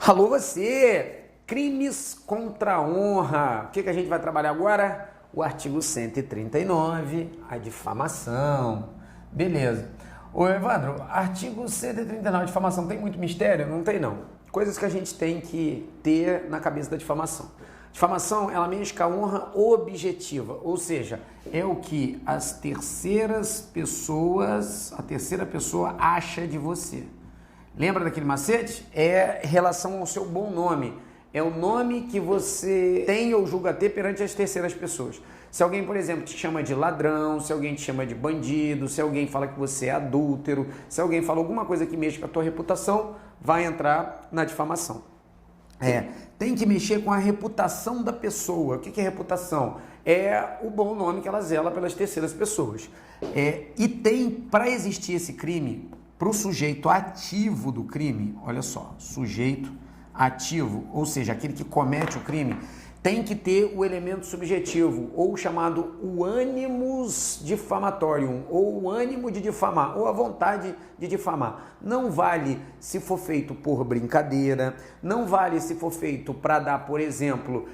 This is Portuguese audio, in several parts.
Alô você! Crimes contra a honra. O que a gente vai trabalhar agora? O artigo 139, a difamação. Beleza. Ô Evandro, artigo 139, difamação, tem muito mistério? Não tem não. Coisas que a gente tem que ter na cabeça da difamação. Difamação, ela mexe com a honra objetiva, ou seja, é o que a terceira pessoa acha de você. Lembra daquele macete? É relação ao seu bom nome. É o nome que você tem ou julga ter perante as terceiras pessoas. Se alguém, por exemplo, te chama de ladrão, se alguém te chama de bandido, se alguém fala que você é adúltero, se alguém fala alguma coisa que mexe com a tua reputação, vai entrar na difamação. Tem que mexer com a reputação da pessoa. O que é reputação? É o bom nome que ela zela pelas terceiras pessoas. E tem, para existir esse crime, para o sujeito ativo do crime, olha só, sujeito ativo, ou seja, aquele que comete o crime, tem que ter o elemento subjetivo, ou chamado o animus diffamatorium, ou o ânimo de difamar, ou a vontade de difamar. Não vale se for feito por brincadeira, não vale se for feito para dar, por exemplo,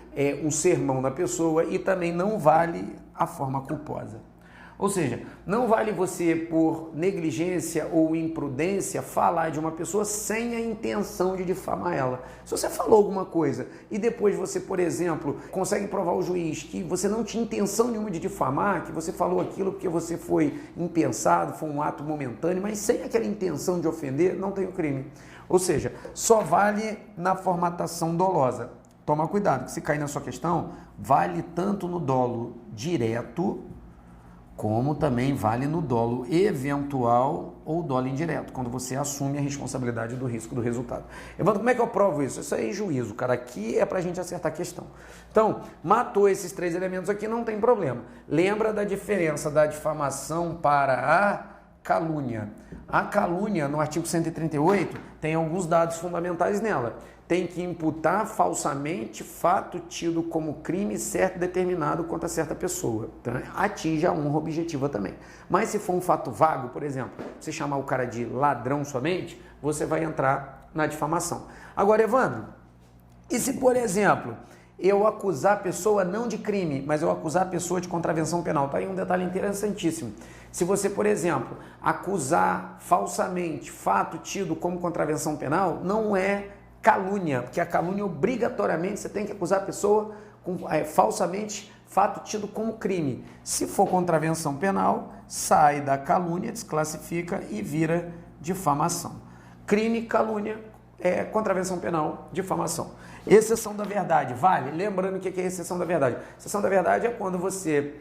um sermão na pessoa, e também não vale a forma culposa. Ou seja, não vale você, por negligência ou imprudência, falar de uma pessoa sem a intenção de difamar ela. Se você falou alguma coisa e depois você, por exemplo, consegue provar ao juiz que você não tinha intenção nenhuma de difamar, que você falou aquilo porque você foi impensado, foi um ato momentâneo, mas sem aquela intenção de ofender, não tem o crime. Ou seja, só vale na formatação dolosa. Toma cuidado, que se cair na sua questão, vale tanto no dolo direto, como também vale no dolo eventual ou dolo indireto, quando você assume a responsabilidade do risco do resultado. Evandro, como é que eu provo isso? Isso aí é juízo, cara. Aqui é pra gente acertar a questão. Então, matou esses três elementos aqui, não tem problema. Lembra da diferença da difamação para a calúnia. A calúnia, no artigo 138, tem alguns dados fundamentais nela. Tem que imputar falsamente fato tido como crime certo determinado contra certa pessoa. Então, atinge a honra objetiva também. Mas se for um fato vago, por exemplo, você chamar o cara de ladrão somente, você vai entrar na difamação. Agora, Evandro, e se, por exemplo, eu acusar a pessoa não de crime, mas eu acusar a pessoa de contravenção penal? Tá aí um detalhe interessantíssimo. Se você, por exemplo, acusar falsamente fato tido como contravenção penal, não é calúnia, porque a calúnia obrigatoriamente você tem que acusar a pessoa com, falsamente fato tido como crime. Se for contravenção penal, sai da calúnia, desclassifica e vira difamação. Crime, calúnia, contravenção penal, difamação. Exceção da verdade, vale? Lembrando o que é exceção da verdade. Exceção da verdade é quando você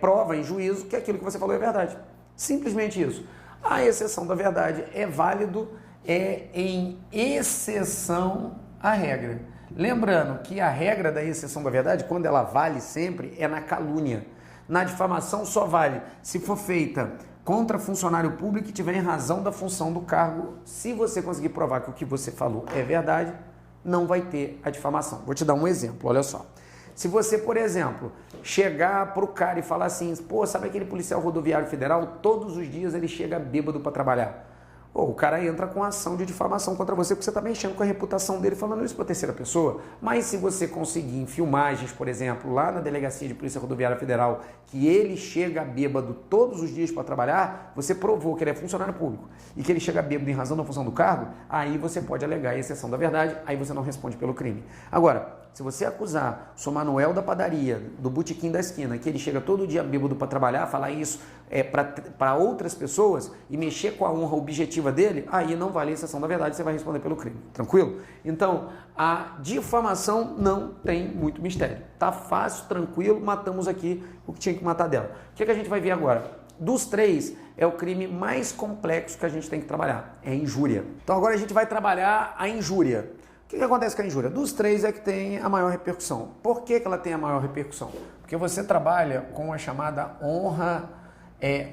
prova em juízo que aquilo que você falou é verdade. Simplesmente isso. A exceção da verdade é válido em exceção à regra. Lembrando que a regra da exceção da verdade, quando ela vale sempre, é na calúnia. Na difamação só vale se for feita contra funcionário público e tiver em razão da função do cargo. Se você conseguir provar que o que você falou é verdade, não vai ter a difamação. Vou te dar um exemplo, olha só. Se você, por exemplo, chegar para o cara e falar assim, pô, sabe aquele policial rodoviário federal? Todos os dias ele chega bêbado para trabalhar. O cara entra com ação de difamação contra você porque você está mexendo com a reputação dele falando isso para a terceira pessoa. Mas se você conseguir em filmagens, por exemplo, lá na Delegacia de Polícia Rodoviária Federal, que ele chega bêbado todos os dias para trabalhar, você provou que ele é funcionário público e que ele chega bêbado em razão da função do cargo, aí você pode alegar a exceção da verdade, aí você não responde pelo crime. Agora, se você acusar o Sr. Manuel da padaria, do botequim da esquina, que ele chega todo dia bêbado para trabalhar, falar isso para outras pessoas e mexer com a honra objetiva dele, aí não vale a exceção da verdade, você vai responder pelo crime. Tranquilo? Então, a difamação não tem muito mistério. Tá fácil, tranquilo, matamos aqui o que tinha que matar dela. O que a gente vai ver agora? Dos três, é o crime mais complexo que a gente tem que trabalhar, é a injúria. Então agora a gente vai trabalhar a injúria. O que acontece com a injúria? Dos três é que tem a maior repercussão. Por que ela tem a maior repercussão? Porque você trabalha com a chamada honra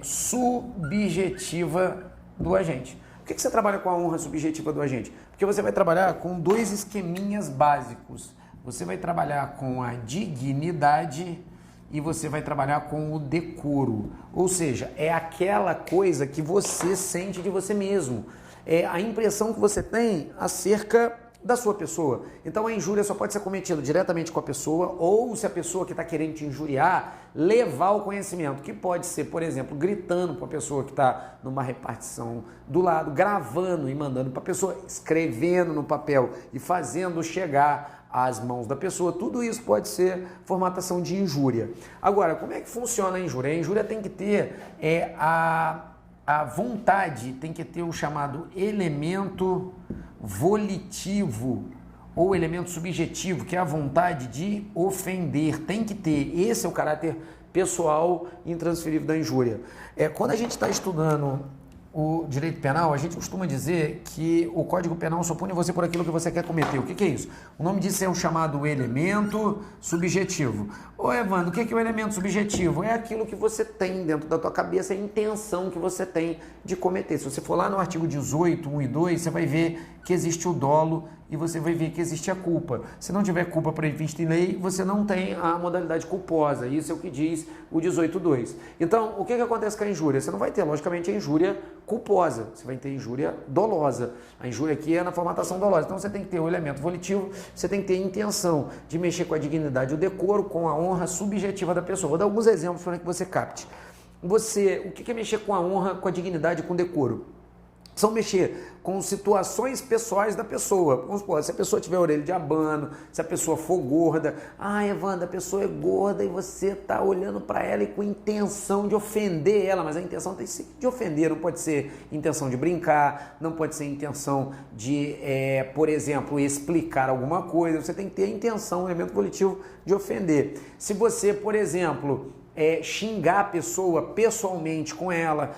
subjetiva do agente. Por que você trabalha com a honra subjetiva do agente? Porque você vai trabalhar com dois esqueminhas básicos. Você vai trabalhar com a dignidade e você vai trabalhar com o decoro. Ou seja, é aquela coisa que você sente de você mesmo. É a impressão que você tem acerca da sua pessoa. Então a injúria só pode ser cometida diretamente com a pessoa ou se a pessoa que está querendo te injuriar levar o conhecimento, que pode ser, por exemplo, gritando para a pessoa que está numa repartição do lado, gravando e mandando para a pessoa, escrevendo no papel e fazendo chegar às mãos da pessoa. Tudo isso pode ser formatação de injúria. Agora, como é que funciona a injúria? A injúria tem que ter a vontade, tem que ter o chamado elemento volitivo ou elemento subjetivo, que é a vontade de ofender. Tem que ter. Esse é o caráter pessoal intransferível da injúria. Quando a gente está estudando o direito penal, a gente costuma dizer que o Código Penal só pune você por aquilo que você quer cometer. O que é isso? O nome disso é o chamado elemento subjetivo. Ô Evandro, o que é o elemento subjetivo? É aquilo que você tem dentro da tua cabeça, é a intenção que você tem de cometer. Se você for lá no artigo 18, 1 e 2, você vai ver que existe o dolo e você vai ver que existe a culpa. Se não tiver culpa prevista em lei, você não tem a modalidade culposa. Isso é o que diz o 18.2. Então, o que acontece com a injúria? Você não vai ter, logicamente, a injúria culposa. Você vai ter injúria dolosa. A injúria aqui é na formatação dolosa. Então, você tem que ter o elemento volitivo, você tem que ter a intenção de mexer com a dignidade e o decoro, com a honra subjetiva da pessoa. Vou dar alguns exemplos para que você capte. O que é mexer com a honra, com a dignidade e com o decoro? São mexer com situações pessoais da pessoa. Vamos supor, se a pessoa tiver orelha de abano, se a pessoa for gorda. Ah, Evandro, a pessoa é gorda e você está olhando para ela e com intenção de ofender ela, mas a intenção tem que ser de ofender, não pode ser intenção de brincar, não pode ser intenção de, por exemplo, explicar alguma coisa. Você tem que ter a intenção, o elemento volitivo de ofender. Se você, por exemplo, xingar a pessoa pessoalmente com ela,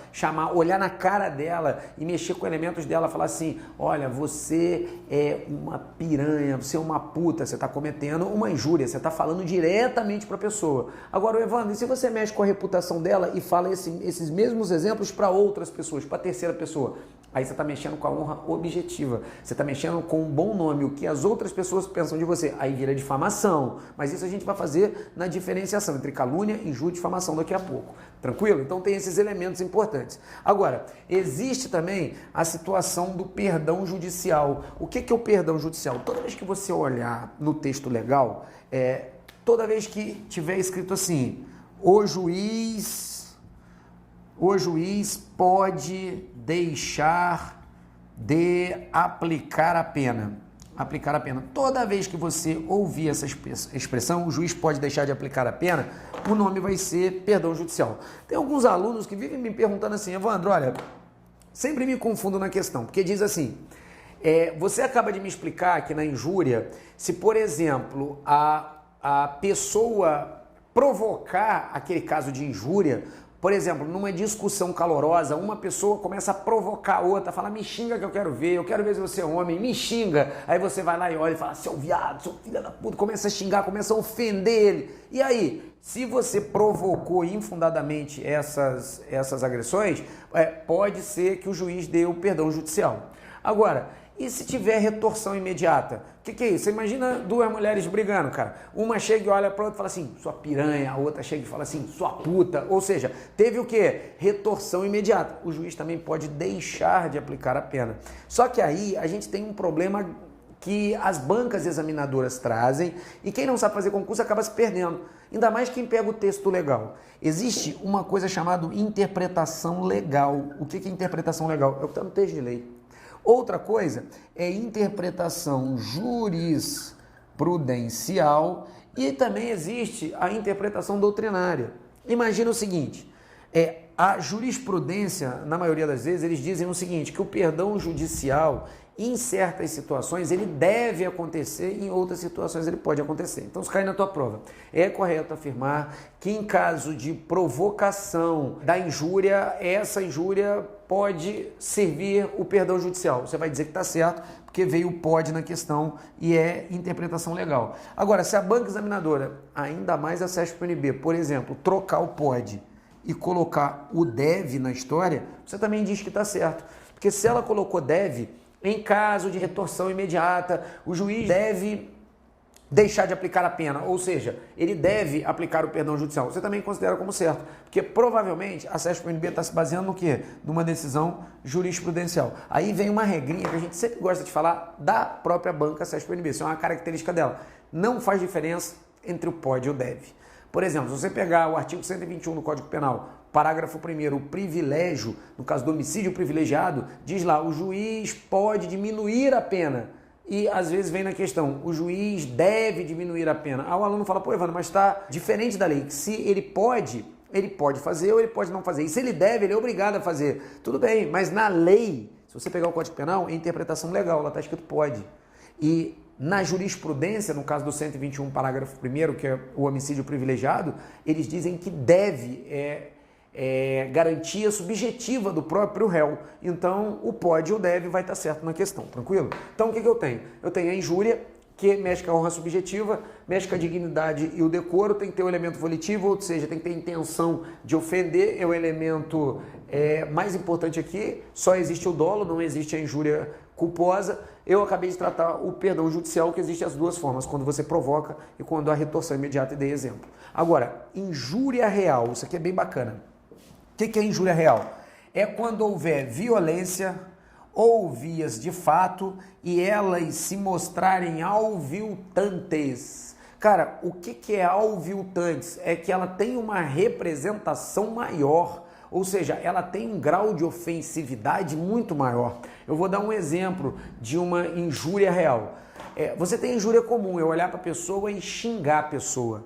olhar na cara dela e mexer com elementos dela, falar assim, olha, você é uma piranha, você é uma puta, você está cometendo uma injúria, você está falando diretamente para a pessoa. Agora, Evandro, e se você mexe com a reputação dela e fala esses mesmos exemplos para outras pessoas, para a terceira pessoa? Aí você está mexendo com a honra objetiva, você está mexendo com um bom nome, o que as outras pessoas pensam de você. Aí vira difamação, mas isso a gente vai fazer na diferenciação entre calúnia, injúria e difamação daqui a pouco. Tranquilo? Então tem esses elementos importantes. Agora, existe também a situação do perdão judicial. O que é o perdão judicial? Toda vez que você olhar no texto legal, toda vez que tiver escrito assim, o juiz pode deixar de aplicar a pena. Aplicar a pena. Toda vez que você ouvir essa expressão, o juiz pode deixar de aplicar a pena, o nome vai ser perdão judicial. Tem alguns alunos que vivem me perguntando assim, Evandro, olha, sempre me confundo na questão, porque diz assim, você acaba de me explicar que na injúria, se por exemplo, a pessoa provocar aquele caso de injúria, por exemplo, numa discussão calorosa, uma pessoa começa a provocar a outra, fala, me xinga que eu quero ver se você é homem, me xinga. Aí você vai lá e olha e fala, seu viado, seu filho da puta, começa a xingar, começa a ofender ele. E aí, se você provocou infundadamente essas agressões, pode ser que o juiz dê o perdão judicial. Agora, e se tiver retorção imediata? O que é isso? Você imagina duas mulheres brigando, cara. Uma chega e olha para outra e fala assim, sua piranha. A outra chega e fala assim, sua puta. Ou seja, teve o quê? Retorção imediata. O juiz também pode deixar de aplicar a pena. Só que aí a gente tem um problema que as bancas examinadoras trazem e quem não sabe fazer concurso acaba se perdendo. Ainda mais quem pega o texto legal. Existe uma coisa chamada interpretação legal. O que é interpretação legal? É o que está no texto de lei. Outra coisa é interpretação jurisprudencial e também existe a interpretação doutrinária. Imagina o seguinte, a jurisprudência, na maioria das vezes, eles dizem o seguinte, que o perdão judicial, em certas situações, ele deve acontecer, em outras situações ele pode acontecer. Então, se cair na tua prova, é correto afirmar que em caso de provocação da injúria, essa injúria pode servir o perdão judicial. Você vai dizer que está certo, porque veio o pode na questão e é interpretação legal. Agora, se a banca examinadora, ainda mais a CESP-UNB, por exemplo, trocar o pode e colocar o deve na história, você também diz que está certo. Porque se ela colocou deve, em caso de retorção imediata, o juiz deve deixar de aplicar a pena, ou seja, ele deve aplicar o perdão judicial. Você também considera como certo, porque provavelmente a CESP-UNB está se baseando no quê? Numa decisão jurisprudencial. Aí vem uma regrinha que a gente sempre gosta de falar da própria banca CESP-UNB, isso é uma característica dela. Não faz diferença entre o pode e o deve. Por exemplo, se você pegar o artigo 121 do Código Penal, parágrafo 1º, o privilégio, no caso do homicídio privilegiado, diz lá, o juiz pode diminuir a pena. E às vezes vem na questão, o juiz deve diminuir a pena. Aí o aluno fala, pô, Evandro, mas está diferente da lei. Se ele pode fazer ou ele pode não fazer. E se ele deve, ele é obrigado a fazer. Tudo bem, mas na lei, se você pegar o Código Penal, é interpretação legal, lá está escrito pode. E na jurisprudência, no caso do 121, parágrafo 1º, que é o homicídio privilegiado, eles dizem que deve garantia subjetiva do próprio réu. Então, o pode e o deve vai estar certo na questão, tranquilo? Então, o que eu tenho? Eu tenho a injúria, que mexe com a honra subjetiva, mexe com a dignidade e o decoro, tem que ter o elemento volitivo, ou seja, tem que ter intenção de ofender, é o elemento mais importante aqui, só existe o dolo, não existe a injúria culposa. Eu acabei de tratar o perdão judicial, que existe as duas formas, quando você provoca e quando há retorção imediata, e dei exemplo. Agora, injúria real, isso aqui é bem bacana. O que é injúria real? É quando houver violência ou vias de fato e elas se mostrarem aviltantes. Cara, o que é aviltantes? É que ela tem uma representação maior, ou seja, ela tem um grau de ofensividade muito maior. Eu vou dar um exemplo de uma injúria real. Você tem injúria comum, eu olhar para a pessoa e xingar a pessoa.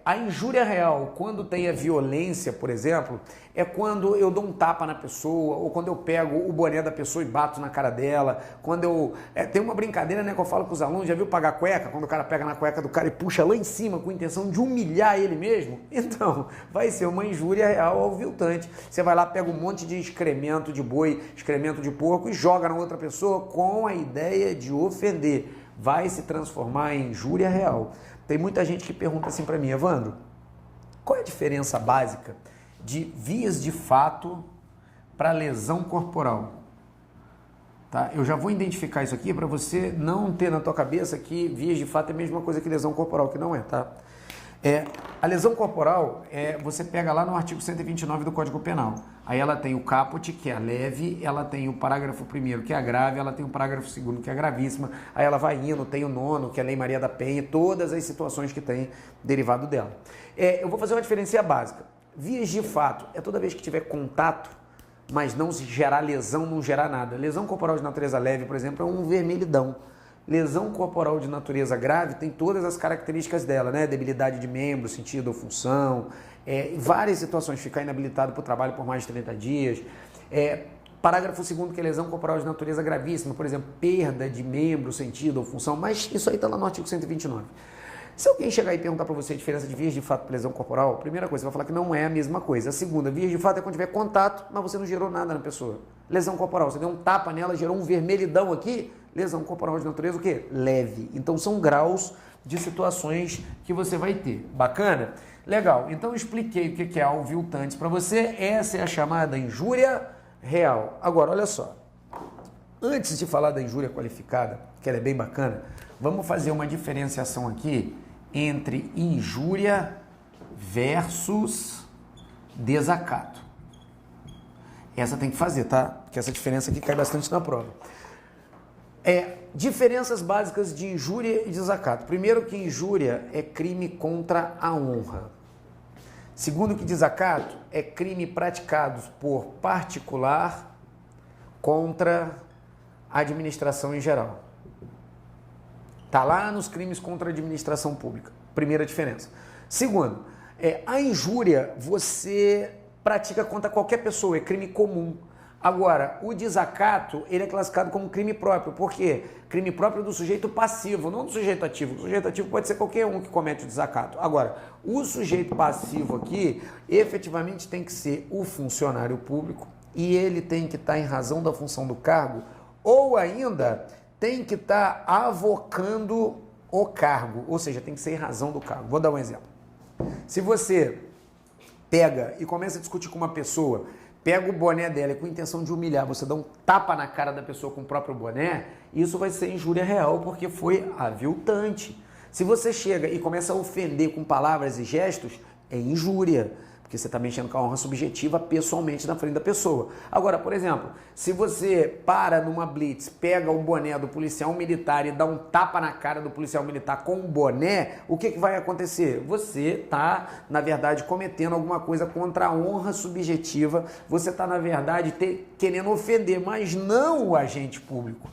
A injúria real, quando tem a violência, por exemplo, é quando eu dou um tapa na pessoa, ou quando eu pego o boné da pessoa e bato na cara dela, quando eu... tem uma brincadeira, né, que eu falo para os alunos, já viu pagar cueca? Quando o cara pega na cueca do cara e puxa lá em cima com a intenção de humilhar ele mesmo? Então, vai ser uma injúria real aviltante. Você vai lá, pega um monte de excremento de boi, excremento de porco e joga na outra pessoa com a ideia de ofender. Vai se transformar em injúria real. Tem muita gente que pergunta assim para mim, Evandro, qual é a diferença básica de vias de fato para lesão corporal? Tá? Eu já vou identificar isso aqui para você não ter na tua cabeça que vias de fato é a mesma coisa que lesão corporal, que não é, tá? A lesão corporal, você pega lá no artigo 129 do Código Penal. Aí ela tem o caput, que é a leve, ela tem o parágrafo 1º, que é a grave, ela tem o parágrafo 2º, que é a gravíssima, aí ela vai indo, tem o 9º, que é a Lei Maria da Penha, todas as situações que tem derivado dela. Eu vou fazer uma diferença básica. Vias de fato é toda vez que tiver contato, mas não se gerar lesão, não gerar nada. Lesão corporal de natureza leve, por exemplo, é um vermelhidão. Lesão corporal de natureza grave tem todas as características dela, né? Debilidade de membro, sentido ou função, várias situações, ficar inabilitado para o trabalho por mais de 30 dias. Parágrafo 2º, que é lesão corporal de natureza gravíssima, por exemplo, perda de membro, sentido ou função, mas isso aí está lá no artigo 129. Se alguém chegar e perguntar para você a diferença de vias de fato para lesão corporal, a primeira coisa, você vai falar que não é a mesma coisa. A segunda, vias de fato é quando tiver contato, mas você não gerou nada na pessoa. Lesão corporal, você deu um tapa nela, gerou um vermelhidão aqui, lesão corporal de natureza o quê? Leve. Então são graus de situações que você vai ter. Bacana? Legal. Então eu expliquei o que é aviltantes para você. Essa é a chamada injúria real. Agora, olha só. Antes de falar da injúria qualificada, que ela é bem bacana, vamos fazer uma diferenciação aqui entre injúria versus desacato. Essa tem que fazer, tá? Porque essa diferença aqui cai bastante na prova. Diferenças básicas de injúria e desacato. Primeiro, que injúria é crime contra a honra. Segundo, que desacato é crime praticado por particular contra a administração em geral. Está lá nos crimes contra a administração pública. Primeira diferença. Segundo, a injúria você pratica contra qualquer pessoa, é crime comum. Agora, o desacato, ele é classificado como crime próprio. Por quê? Crime próprio do sujeito passivo, não do sujeito ativo. O sujeito ativo pode ser qualquer um que comete o desacato. Agora, o sujeito passivo aqui, efetivamente tem que ser o funcionário público e ele tem que estar em razão da função do cargo ou ainda tem que estar avocando o cargo, ou seja, tem que ser em razão do cargo. Vou dar um exemplo. Se você pega e começa a discutir com uma pessoa, pega o boné dela e com a intenção de humilhar, você dá um tapa na cara da pessoa com o próprio boné, isso vai ser injúria real porque foi aviltante. Se você chega e começa a ofender com palavras e gestos, é injúria, porque você está mexendo com a honra subjetiva pessoalmente na frente da pessoa. Agora, por exemplo, se você para numa blitz, pega o boné do policial militar e dá um tapa na cara do policial militar com o boné, o que vai acontecer? Você está, na verdade, cometendo alguma coisa contra a honra subjetiva, você está, na verdade, querendo ofender, mas não o agente público.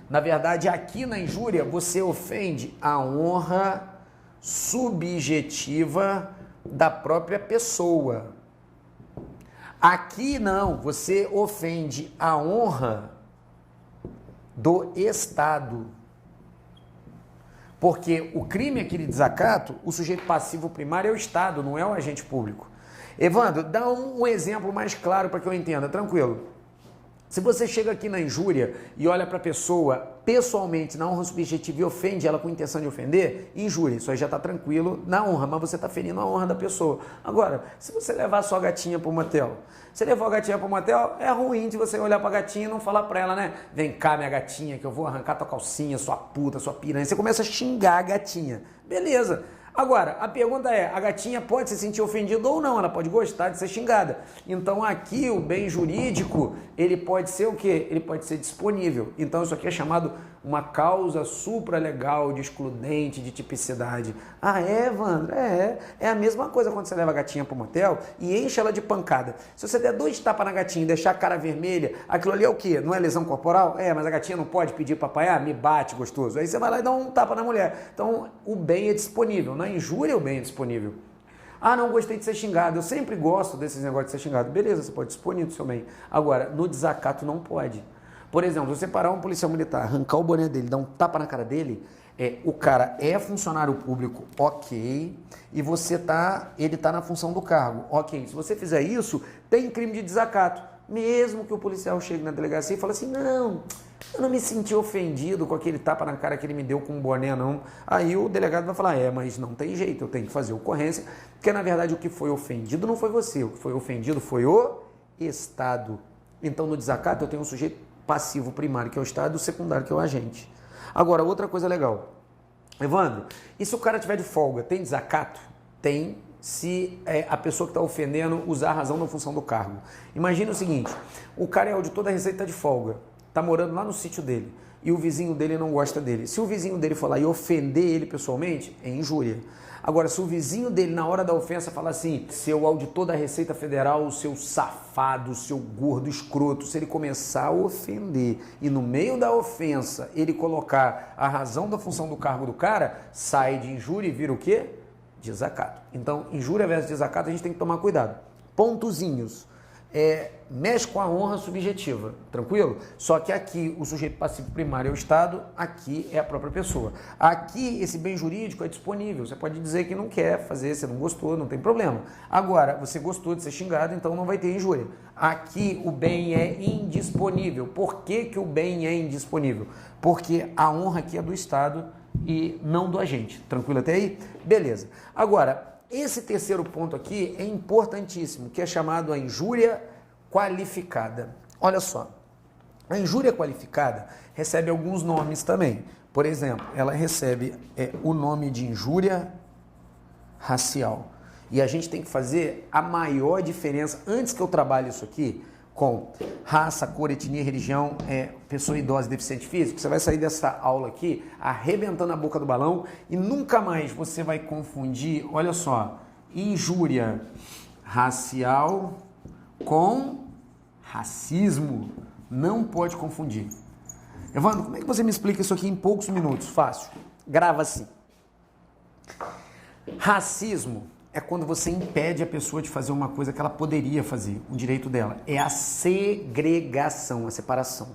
Na verdade, aqui na injúria, você ofende a honra subjetiva da própria pessoa. Aqui não, você ofende a honra do Estado. Porque o crime aqui de desacato, o sujeito passivo primário é o Estado, não é o agente público. Evandro, dá um exemplo mais claro para que eu entenda, tranquilo. Se você chega aqui na injúria e olha para a pessoa pessoalmente na honra subjetiva e ofende ela com intenção de ofender, injúria, isso aí já está tranquilo na honra, mas você está ferindo a honra da pessoa. Agora, se você levar a sua gatinha para o motel, você levou a gatinha para o motel, é ruim de você olhar para a gatinha e não falar para ela, né? Vem cá, minha gatinha, que eu vou arrancar tua calcinha, sua puta, sua piranha. Você começa a xingar a gatinha. Beleza. Agora, a pergunta é, a gatinha pode se sentir ofendida ou não? Ela pode gostar de ser xingada. Então aqui o bem jurídico, ele pode ser o quê? Ele pode ser disponível. Então isso aqui é chamado uma causa supralegal de excludente de tipicidade. Ah, é, Evandro? É a mesma coisa quando você leva a gatinha para o motel e enche ela de pancada. Se você der 2 tapas na gatinha e deixar a cara vermelha, aquilo ali é o quê? Não é lesão corporal? É, mas a gatinha não pode pedir para apanhar? Me bate, gostoso. Aí você vai lá e dá um tapa na mulher. Então o bem é disponível. Na injúria o bem é disponível. Ah, não gostei de ser xingado. Eu sempre gosto desses negócios de ser xingado. Beleza, você pode disponível do seu bem. Agora, no desacato não pode. Por exemplo, você parar um policial militar, arrancar o boné dele, dar um tapa na cara dele, o cara é funcionário público, ok, e ele tá na função do cargo, ok. Se você fizer isso, tem crime de desacato. Mesmo que o policial chegue na delegacia e fale assim, não, eu não me senti ofendido com aquele tapa na cara que ele me deu com o boné, não. Aí o delegado vai falar, mas não tem jeito, eu tenho que fazer ocorrência, porque na verdade o que foi ofendido não foi você, o que foi ofendido foi o Estado. Então no desacato eu tenho um sujeito passivo primário, que é o Estado, e o secundário, que é o agente. Agora, outra coisa legal. Evandro, e se o cara tiver de folga, tem desacato? Tem, se a pessoa que está ofendendo usar a razão na função do cargo. Imagina o seguinte, o cara é auditor da Receita, tá de folga, está morando lá no sítio dele, e o vizinho dele não gosta dele. Se o vizinho dele for lá e ofender ele pessoalmente, é injúria. Agora, se o vizinho dele, na hora da ofensa, falar assim, seu auditor da Receita Federal, seu safado, seu gordo escroto, se ele começar a ofender e no meio da ofensa ele colocar a razão da função do cargo do cara, sai de injúria e vira o quê? Desacato. Então, injúria versus desacato, a gente tem que tomar cuidado. Pontozinhos. Mexe com a honra subjetiva, tranquilo? Só que aqui o sujeito passivo primário é o Estado, aqui é a própria pessoa. Aqui esse bem jurídico é disponível, você pode dizer que não quer fazer, você não gostou, não tem problema. Agora, você gostou de ser xingado, então não vai ter injúria. Aqui o bem é indisponível. Por que que o bem é indisponível? Porque a honra aqui é do Estado e não do agente. Tranquilo até aí? Beleza. Agora, esse terceiro ponto aqui é importantíssimo, que é chamado a injúria qualificada. Olha só, a injúria qualificada recebe alguns nomes também. Por exemplo, ela recebe o nome de injúria racial. E a gente tem que fazer a maior diferença, antes que eu trabalhe isso aqui, com raça, cor, etnia, religião, pessoa idosa e deficiente físico, você vai sair dessa aula aqui arrebentando a boca do balão e nunca mais você vai confundir, olha só, injúria racial com racismo. Não pode confundir. Evandro, como é que você me explica isso aqui em poucos minutos? Fácil. Grava assim. Racismo é quando você impede a pessoa de fazer uma coisa que ela poderia fazer, um direito dela. É a segregação, a separação.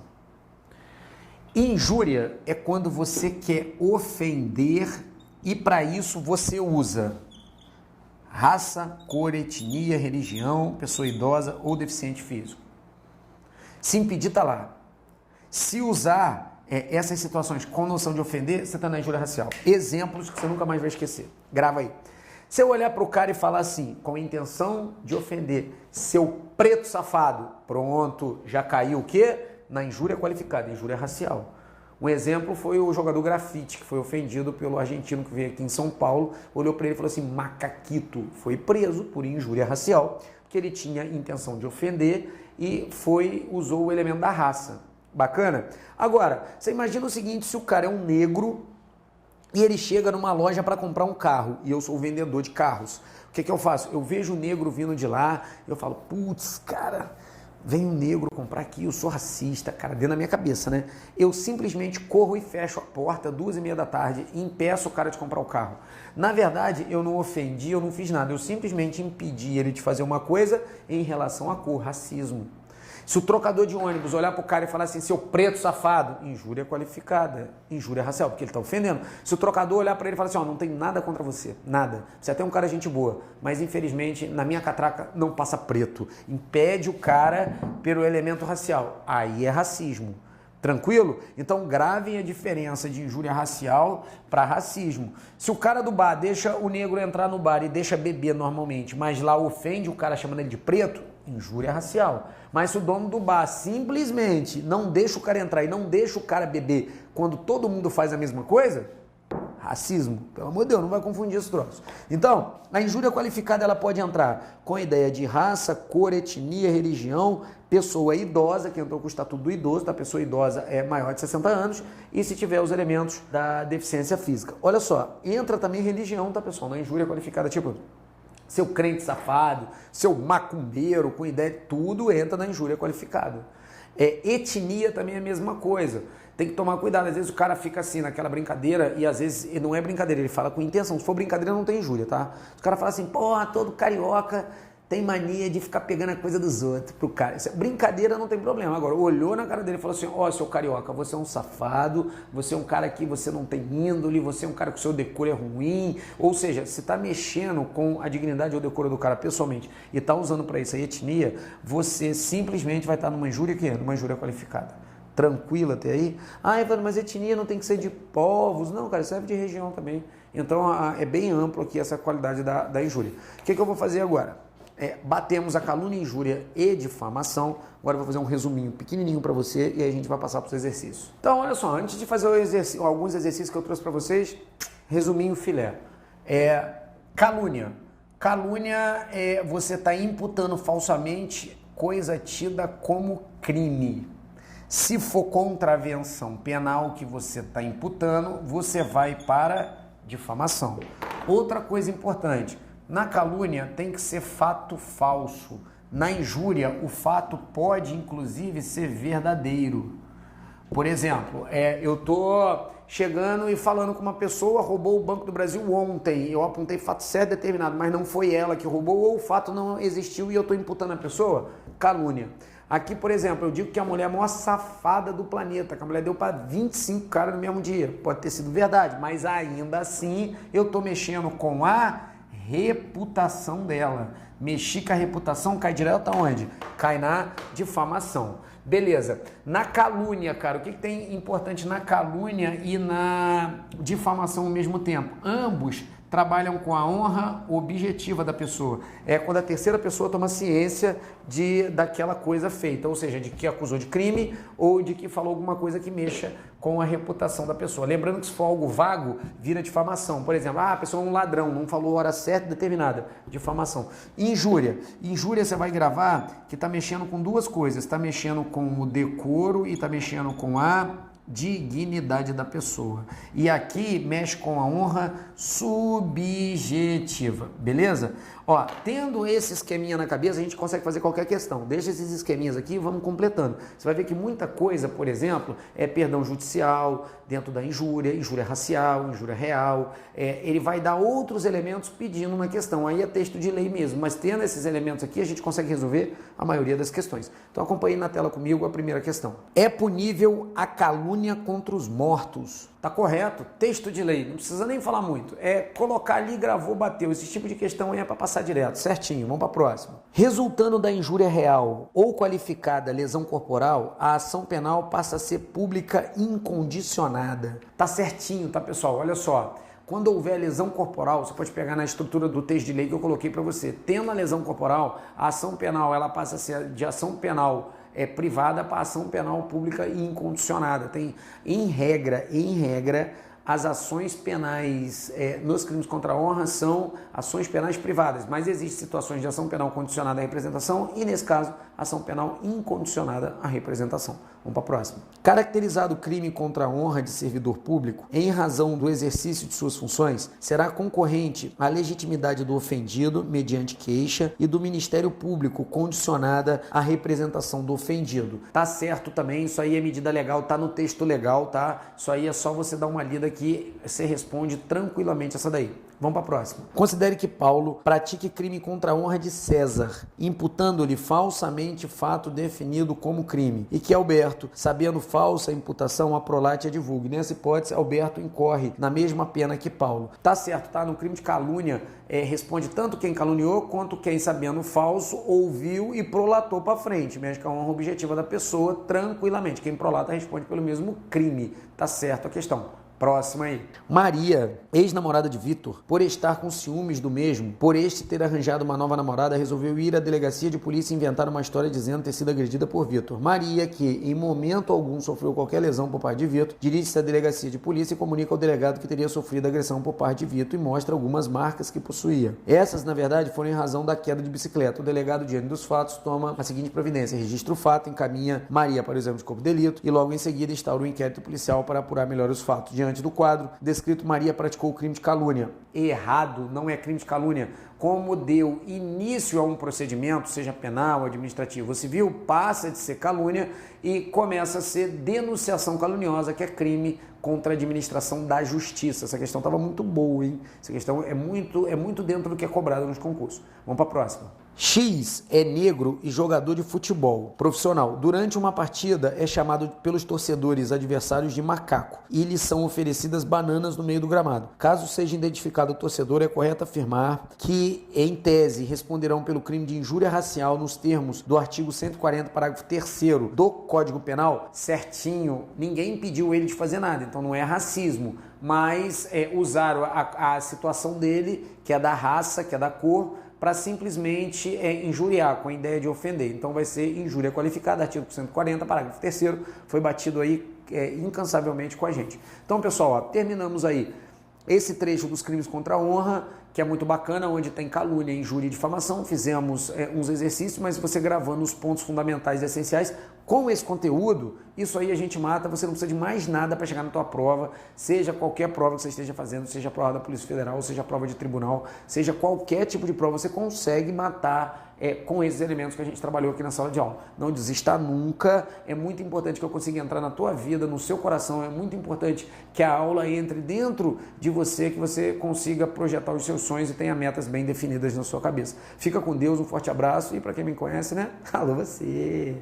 Injúria é quando você quer ofender e para isso você usa raça, cor, etnia, religião, pessoa idosa ou deficiente físico. Se impedir, tá lá. Se usar essas situações com noção de ofender, você está na injúria racial. Exemplos que você nunca mais vai esquecer. Grava aí. Se eu olhar para o cara e falar assim, com a intenção de ofender, seu preto safado, pronto, já caiu o quê? Na injúria qualificada, injúria racial. Um exemplo foi o jogador Grafite, que foi ofendido pelo argentino que veio aqui em São Paulo, olhou para ele e falou assim, macaquito. Foi preso por injúria racial, porque ele tinha intenção de ofender e usou o elemento da raça. Bacana? Agora, você imagina o seguinte, se o cara é um negro e ele chega numa loja para comprar um carro e eu sou o vendedor de carros, o que eu faço? Eu vejo o negro vindo de lá, eu falo, putz, cara, vem um negro comprar aqui, eu sou racista, cara, dentro da minha cabeça, né? Eu simplesmente corro e fecho a porta 2h30 da tarde e impeço o cara de comprar o carro. Na verdade, eu não ofendi, eu não fiz nada, eu simplesmente impedi ele de fazer uma coisa em relação à cor, racismo. Se o trocador de ônibus olhar para o cara e falar assim, seu preto safado, injúria qualificada, injúria racial, porque ele está ofendendo. Se o trocador olhar para ele e falar assim, ó, não tem nada contra você, nada. Você é até um cara gente boa, mas infelizmente na minha catraca não passa preto. Impede o cara pelo elemento racial. Aí é racismo. Tranquilo? Então gravem a diferença de injúria racial para racismo. Se o cara do bar deixa o negro entrar no bar e deixa beber normalmente, mas lá ofende o cara chamando ele de preto, injúria racial. Mas se o dono do bar simplesmente não deixa o cara entrar e não deixa o cara beber quando todo mundo faz a mesma coisa, racismo, pelo amor de Deus, não vai confundir esse troço. Então, a injúria qualificada ela pode entrar com a ideia de raça, cor, etnia, religião, pessoa idosa, que entrou com o estatuto do idoso, a pessoa idosa é maior de 60 anos, e se tiver os elementos da deficiência física. Olha só, entra também religião, tá pessoal, na injúria qualificada, tipo, seu crente safado, seu macumbeiro, com ideia de tudo, entra na injúria qualificada. Etnia também é a mesma coisa. Tem que tomar cuidado, às vezes o cara fica assim naquela brincadeira e às vezes não é brincadeira, ele fala com intenção. Se for brincadeira não tem injúria, tá? O cara fala assim, porra, todo carioca tem mania de ficar pegando a coisa dos outros pro cara. Brincadeira não tem problema. Agora, olhou na cara dele e falou assim, ó, seu carioca, você é um safado, você é um cara que você não tem índole, você é um cara que o seu decoro é ruim. Ou seja, se tá mexendo com a dignidade ou decoro do cara pessoalmente e tá usando para isso a etnia, você simplesmente vai estar numa injúria que é? Numa injúria qualificada. Tranquilo até aí? Ah, Evandro, mas etnia não tem que ser de povos. Não, cara, serve de região também. Então, é bem amplo aqui essa qualidade da injúria. O que eu vou fazer agora? Batemos a calúnia, injúria e difamação. Agora eu vou fazer um resuminho pequenininho para você e aí a gente vai passar para os exercícios. Então, olha só, antes de fazer alguns exercícios que eu trouxe para vocês, resuminho filé. Calúnia. Calúnia é você está imputando falsamente coisa tida como crime. Se for contravenção penal que você está imputando, você vai para difamação. Outra coisa importante, na calúnia tem que ser fato falso. Na injúria, o fato pode inclusive ser verdadeiro. Por exemplo, eu estou chegando e falando com uma pessoa, roubou o Banco do Brasil ontem, eu apontei fato certo determinado, mas não foi ela que roubou ou o fato não existiu e eu estou imputando a pessoa, calúnia. Aqui, por exemplo, eu digo que a mulher é a maior safada do planeta, que a mulher deu para 25 caras no mesmo dia. Pode ter sido verdade, mas ainda assim eu estou mexendo com a reputação dela. Mexi com a reputação, cai direto aonde? Cai na difamação. Beleza. Na calúnia, cara, o que tem importante na calúnia e na difamação ao mesmo tempo? Ambos trabalham com a honra objetiva da pessoa. É quando a terceira pessoa toma ciência daquela coisa feita, ou seja, de que acusou de crime ou de que falou alguma coisa que mexa com a reputação da pessoa. Lembrando que se for algo vago, vira difamação. Por exemplo, a pessoa é um ladrão, não falou a hora certa determinada, difamação. Injúria. Injúria você vai gravar que está mexendo com duas coisas, está mexendo com o decoro e está mexendo com a dignidade da pessoa. E aqui mexe com a honra subjetiva, beleza? Ó, tendo esse esqueminha na cabeça, a gente consegue fazer qualquer questão. Deixa esses esqueminhas aqui e vamos completando. Você vai ver que muita coisa, por exemplo, é perdão judicial, dentro da injúria, injúria racial, injúria real. Ele vai dar outros elementos pedindo uma questão. Aí é texto de lei mesmo, mas tendo esses elementos aqui, a gente consegue resolver a maioria das questões. Então acompanhe na tela comigo a primeira questão. É punível a calúnia contra os mortos? Tá correto, texto de lei, não precisa nem falar muito. É colocar ali, gravou, bateu. Esse tipo de questão aí é para passar direto, certinho. Vamos para a próxima. Resultando da injúria real ou qualificada lesão corporal, a ação penal passa a ser pública incondicionada. Tá certinho, tá, pessoal? Olha só. Quando houver lesão corporal, você pode pegar na estrutura do texto de lei que eu coloquei para você. Tendo a lesão corporal, a ação penal ela passa a ser de ação penal privada para ação penal pública e incondicionada. Tem, em regra, as ações penais nos crimes contra a honra são ações penais privadas, mas existem situações de ação penal condicionada à representação e, nesse caso, ação penal incondicionada à representação. Vamos para a próxima. Caracterizado crime contra a honra de servidor público, em razão do exercício de suas funções, será concorrente à legitimidade do ofendido, mediante queixa, e do Ministério Público, condicionada à representação do ofendido. Tá certo também, isso aí é medida legal, tá no texto legal, tá? Isso aí é só você dar uma lida que você responde tranquilamente essa daí. Vamos para a próxima. Considere que Paulo pratique crime contra a honra de César, imputando-lhe falsamente fato definido como crime, e que Alberto, sabendo falsa imputação, a prolate a divulgue. Nessa hipótese, Alberto incorre na mesma pena que Paulo. Tá certo, tá? No crime de calúnia, responde tanto quem caluniou quanto quem, sabendo falso, ouviu e prolatou para frente, mesmo que a honra objetiva da pessoa, tranquilamente. Quem prolata responde pelo mesmo crime. Tá certo a questão. Próxima aí. Maria, ex-namorada de Vitor, por estar com ciúmes do mesmo, por este ter arranjado uma nova namorada, resolveu ir à delegacia de polícia e inventar uma história dizendo ter sido agredida por Vitor. Maria, que em momento algum sofreu qualquer lesão por parte de Vitor, dirige-se à delegacia de polícia e comunica ao delegado que teria sofrido agressão por parte de Vitor e mostra algumas marcas que possuía. Essas, na verdade, foram em razão da queda de bicicleta. O delegado, diante dos fatos, toma a seguinte providência: registra o fato, encaminha Maria para o exame de corpo de delito e logo em seguida instaura o inquérito policial para apurar melhor os fatos. Diante do quadro descrito, Maria praticou o crime de calúnia. Errado, não é crime de calúnia. Como deu início a um procedimento, seja penal, administrativo ou civil, passa de ser calúnia e começa a ser denunciação caluniosa, que é crime contra a administração da justiça. Essa questão estava muito boa, hein? Essa questão é muito dentro do que é cobrado nos concursos. Vamos para a próxima. X é negro e jogador de futebol profissional. Durante uma partida é chamado pelos torcedores adversários de macaco e lhes são oferecidas bananas no meio do gramado. Caso seja identificado o torcedor, é correto afirmar que, em tese, responderão pelo crime de injúria racial nos termos do artigo 140, parágrafo 3º do Código Penal. Certinho, ninguém impediu ele de fazer nada, então não é racismo, mas usaram a situação dele, que é da raça, que é da cor, para simplesmente injuriar, com a ideia de ofender. Então vai ser injúria qualificada, artigo 140, parágrafo 3º, foi batido aí incansavelmente com a gente. Então, pessoal, ó, terminamos aí esse trecho dos crimes contra a honra, que é muito bacana, onde tem calúnia, injúria e difamação. Fizemos uns exercícios, mas você gravando os pontos fundamentais e essenciais com esse conteúdo, isso aí a gente mata, você não precisa de mais nada para chegar na tua prova, seja qualquer prova que você esteja fazendo, seja a prova da Polícia Federal, seja a prova de tribunal, seja qualquer tipo de prova, você consegue matar com esses elementos que a gente trabalhou aqui na sala de aula. Não desista nunca, é muito importante que eu consiga entrar na tua vida, no seu coração, é muito importante que a aula entre dentro de você, que você consiga projetar os seus sonhos e tenha metas bem definidas na sua cabeça. Fica com Deus, um forte abraço e para quem me conhece, né? Alô você!